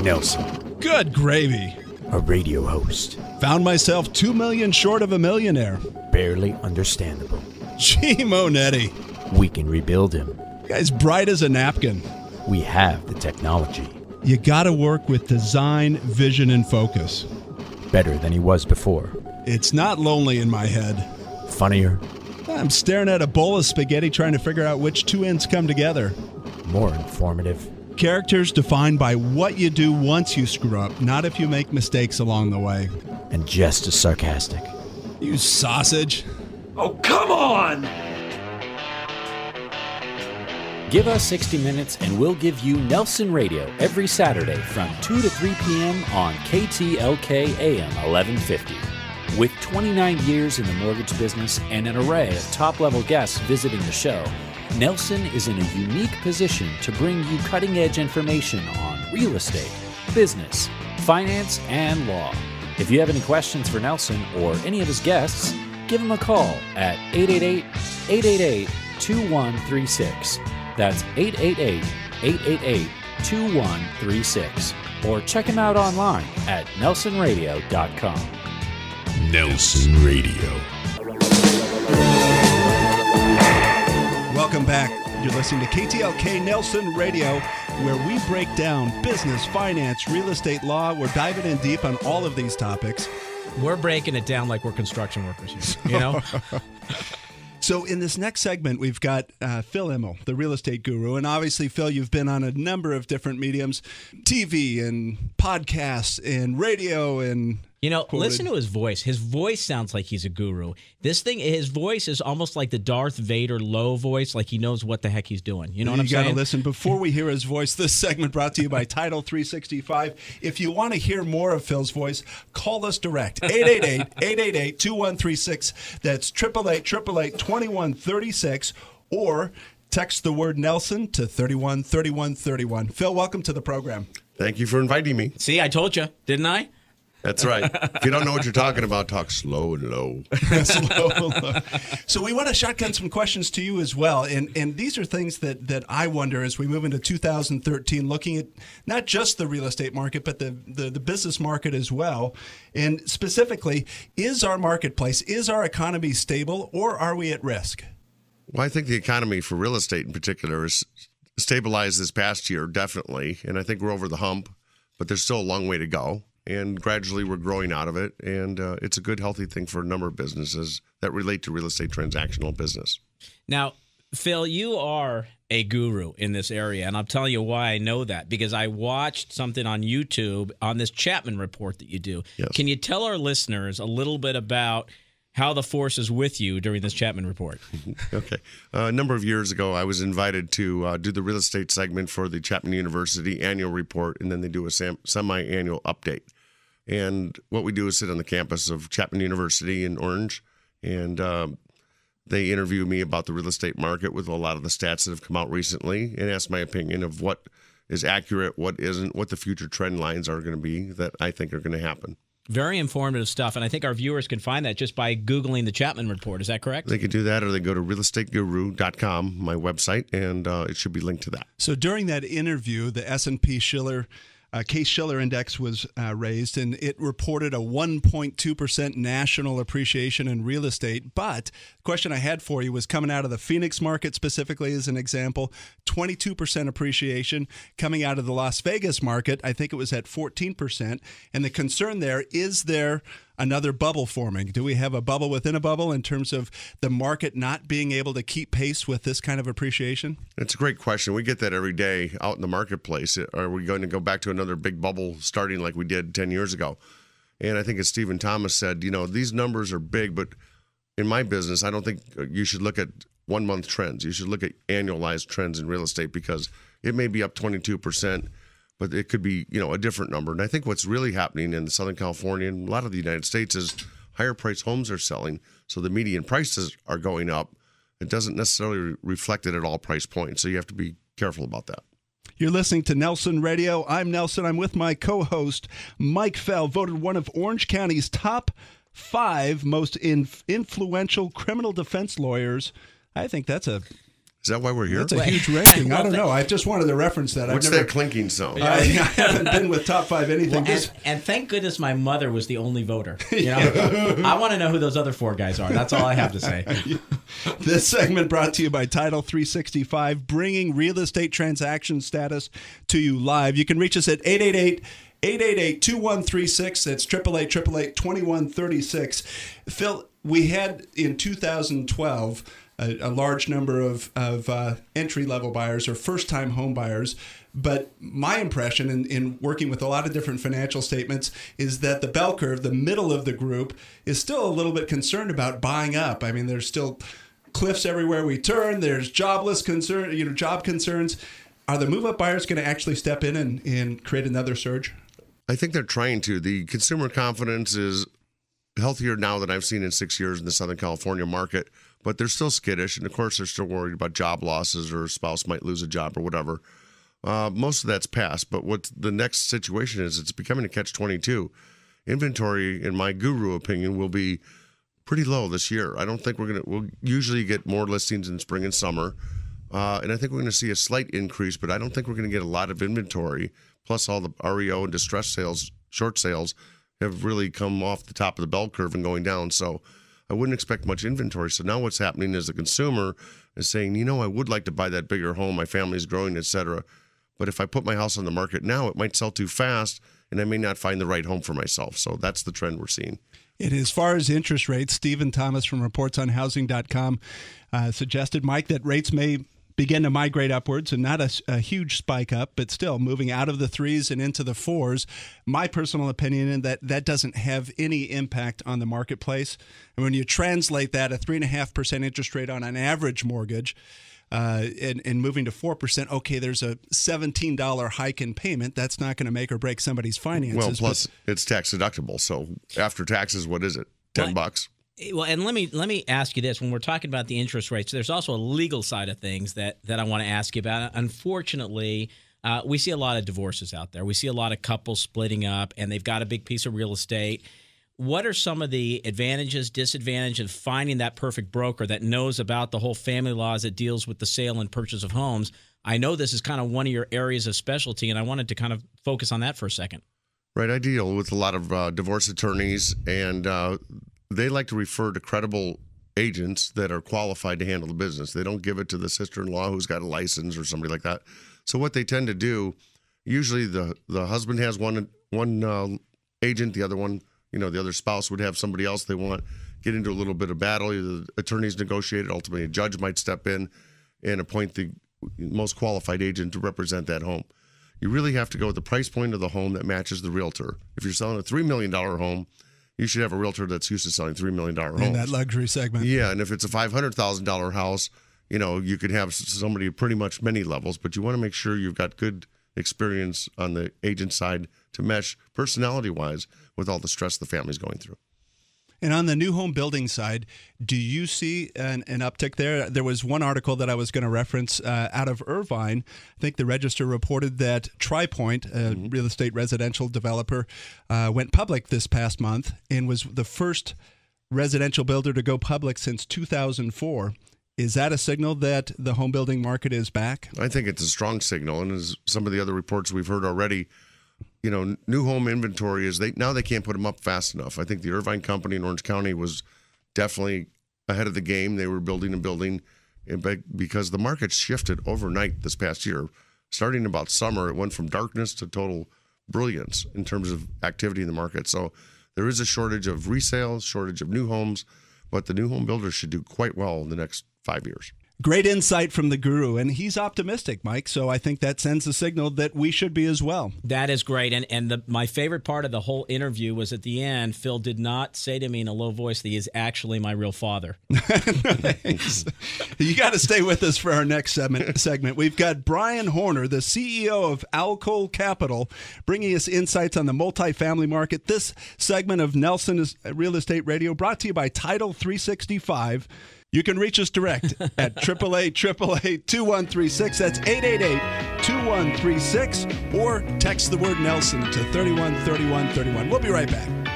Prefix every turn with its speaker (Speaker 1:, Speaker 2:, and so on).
Speaker 1: Nelson.
Speaker 2: Good gravy.
Speaker 1: A radio host.
Speaker 2: Found myself 2 million short of a millionaire.
Speaker 1: Barely understandable.
Speaker 2: Gee, Monetti.
Speaker 1: We can rebuild him.
Speaker 2: Guy's bright as a napkin.
Speaker 1: We have the technology.
Speaker 2: You gotta work with design, vision, and focus.
Speaker 1: Better than he was before.
Speaker 2: It's not lonely in my head.
Speaker 1: Funnier.
Speaker 2: I'm staring at a bowl of spaghetti trying to figure out which two ends come together.
Speaker 1: More informative.
Speaker 2: Characters defined by what you do once you screw up, not if you make mistakes along the way.
Speaker 1: And just as sarcastic.
Speaker 2: You sausage.
Speaker 3: Oh, come on!
Speaker 4: Give us 60 minutes and we'll give you Nelson Radio every Saturday from 2 to 3 p.m. on KTLK AM 1150. With 29 years in the mortgage business and an array of top-level guests visiting the show, Nelson is in a unique position to bring you cutting-edge information on real estate, business, finance, and law. If you have any questions for Nelson or any of his guests, give him a call at 888-888-2136. That's 888-888-2136. Or check him out online at nelsonradio.com.
Speaker 5: Nelson Radio.
Speaker 2: Welcome back. You're listening to KTLK Nelson Radio, where we break down business, finance, real estate, law. We're diving in deep on all of these topics.
Speaker 6: We're breaking it down like we're construction workers here, you know?
Speaker 2: So in this next segment, we've got Phil Immel, the real estate guru. And obviously, Phil, you've been on a number of different mediums, TV and podcasts and radio and...
Speaker 6: You know,
Speaker 2: quoted.
Speaker 6: Listen to his voice. His voice sounds like he's a guru. His voice is almost like the Darth Vader low voice, like he knows what the heck he's doing. You know what I'm saying?
Speaker 2: You got to listen. Before we hear his voice, this segment brought to you by Title 365. If you want to hear more of Phil's voice, call us direct. 888-888-2136. That's 888-888-2136. Or text the word Nelson to 313131. Phil, welcome to the program.
Speaker 7: Thank you for inviting me.
Speaker 6: See, I told you, didn't I?
Speaker 7: That's right. If you don't know what you're talking about, talk slow and low.
Speaker 2: Slow and low. So we want to shotgun some questions to you as well. And these are things that I wonder as we move into 2013, looking at not just the real estate market, but the business market as well. And specifically, is our marketplace, is our economy stable, or are we at risk?
Speaker 7: Well, I think the economy for real estate in particular is stabilized this past year, definitely. And I think we're over the hump, but there's still a long way to go. And gradually we're growing out of it. And it's a good, healthy thing for a number of businesses that relate to real estate transactional business.
Speaker 6: Now, Phil, you are a guru in this area, and I'll tell you why I know that, because I watched something on YouTube on this Chapman report that you do.
Speaker 7: Yes.
Speaker 6: Can you tell our listeners a little bit about how the force is with you during this Chapman report?
Speaker 7: Okay. A number of years ago, I was invited to do the real estate segment for the Chapman University annual report, and then they do a semi-annual update. And what we do is sit on the campus of Chapman University in Orange, and they interview me about the real estate market with a lot of the stats that have come out recently and ask my opinion of what is accurate, what isn't, what the future trend lines are going to be that I think are going to happen.
Speaker 6: Very informative stuff, and I think our viewers can find that just by Googling the Chapman report. Is that correct?
Speaker 7: They can do that, or they go to realestateguru.com, my website, and it should be linked to that.
Speaker 2: So during that interview, the S&P Case-Shiller Index was raised, and it reported a 1.2% national appreciation in real estate. But the question I had for you was coming out of the Phoenix market specifically as an example, 22% appreciation. Coming out of the Las Vegas market, I think it was at 14%. And the concern there, is there another bubble forming? Do we have a bubble within a bubble in terms of the market not being able to keep pace with this kind of appreciation?
Speaker 7: It's a great question. We get that every day out in the marketplace. Are we going to go back to another big bubble starting like we did 10 years ago? And I think as Stephen Thomas said, you know, these numbers are big, but in my business, I don't think you should look at 1 month trends. You should look at annualized trends in real estate, because it may be up 22%, but it could be, you know, a different number. And I think what's really happening in Southern California and a lot of the United States is higher price homes are selling, so the median prices are going up. It doesn't necessarily reflect it at all price points, so you have to be careful about that.
Speaker 2: You're listening to Nelson Radio. I'm Nelson. I'm with my co-host, Mike Fell, voted one of Orange County's top 5 most influential criminal defense lawyers. I think that's a
Speaker 7: Is that why we're here?
Speaker 2: That's a huge ranking. I don't know. I just wanted to reference that.
Speaker 7: What's that clinking sound?
Speaker 2: I haven't been with Top 5 anything.
Speaker 6: Well, and thank goodness my mother was the only voter. I want to know who those other 4 guys are. That's all I have to say.
Speaker 2: This segment brought to you by Title 365, bringing real estate transaction status to you live. You can reach us at 888-2136. That's 888-888-2136. Phil, we had in 2012 a large number of entry-level buyers or first-time home buyers. But my impression in working with a lot of different financial statements is that the bell curve, the middle of the group, is still a little bit concerned about buying up. I mean, there's still cliffs everywhere we turn. There's job concerns. Are the move-up buyers going to actually step in and create another surge?
Speaker 7: I think they're trying to. The consumer confidence is healthier now than I've seen in 6 years in the Southern California market, but they're still skittish. And of course, they're still worried about job losses or a spouse might lose a job or whatever. Most of that's passed. But what the next situation is, it's becoming a catch-22. Inventory, in my guru opinion, will be pretty low this year. I don't think we'll usually get more listings in spring and summer. And I think we're going to see a slight increase, but I don't think we're going to get a lot of inventory. Plus all the REO and distress sales, short sales, have really come off the top of the bell curve and going down. So I wouldn't expect much inventory. So now what's happening is the consumer is saying, I would like to buy that bigger home. My family's growing, et cetera. But if I put my house on the market now, it might sell too fast and I may not find the right home for myself. So that's the trend we're seeing.
Speaker 2: And as far as interest rates, Stephen Thomas from reportsonhousing.com suggested, Mike, that rates may begin to migrate upwards and not a huge spike up, but still moving out of the 3s and into the 4s. My personal opinion is that doesn't have any impact on the marketplace. And when you translate that, a 3.5% interest rate on an average mortgage, and moving to 4%, okay, there's a $17 hike in payment. That's not going to make or break somebody's finances.
Speaker 7: Well, plus it's tax deductible. So after taxes, what is it? $10?
Speaker 6: Well, and let me ask you this. When we're talking about the interest rates, there's also a legal side of things that I want to ask you about. Unfortunately, we see a lot of divorces out there. We see a lot of couples splitting up, and they've got a big piece of real estate. What are some of the advantages, disadvantages of finding that perfect broker that knows about the whole family laws that deals with the sale and purchase of homes? I know this is kind of one of your areas of specialty, and I wanted to kind of focus on that for a second.
Speaker 7: Right. I deal with a lot of divorce attorneys, and they like to refer to credible agents that are qualified to handle the business. They don't give it to the sister-in-law who's got a license or somebody like that. So what they tend to do, usually the husband has one agent, the other one, the other spouse would have somebody else they want, get into a little bit of battle. The attorneys negotiate it. Ultimately, a judge might step in and appoint the most qualified agent to represent that home. You really have to go with the price point of the home that matches the realtor. If you're selling a $3 million home, you should have a realtor that's used to selling $3 million homes.
Speaker 2: In that luxury segment.
Speaker 7: Yeah, and if it's a $500,000 house, you could have somebody pretty much many levels, but you want to make sure you've got good experience on the agent side to mesh personality-wise with all the stress the family's going through.
Speaker 2: And on the new home building side, do you see an uptick there? There was one article that I was going to reference out of Irvine. I think the Register reported that TriPoint, a real estate residential developer, went public this past month and was the first residential builder to go public since 2004. Is that a signal that the home building market is back?
Speaker 7: I think it's a strong signal. And as some of the other reports we've heard already, new home inventory is they can't put them up fast enough. I think the Irvine company in Orange County was definitely ahead of the game. They were building and building, because the market shifted overnight this past year. Starting about summer, it went from darkness to total brilliance in terms of activity in the market. So there is a shortage of resales, shortage of new homes, but the new home builders should do quite well in the next 5 years.
Speaker 2: Great insight from the guru, and he's optimistic, Mike, so I think that sends a signal that we should be as well.
Speaker 6: That is great, and my favorite part of the whole interview was at the end, Phil did not say to me in a low voice that he is actually my real father.
Speaker 2: Thanks. You got to stay with us for our next segment. We've got Brian Horner, the CEO of Alcol Capital, bringing us insights on the multifamily market. This segment of Nelson Real Estate Radio brought to you by Title 365. You can reach us direct at 888-888-2136. That's 888-2136. Or text the word Nelson to 313131. We'll be right back.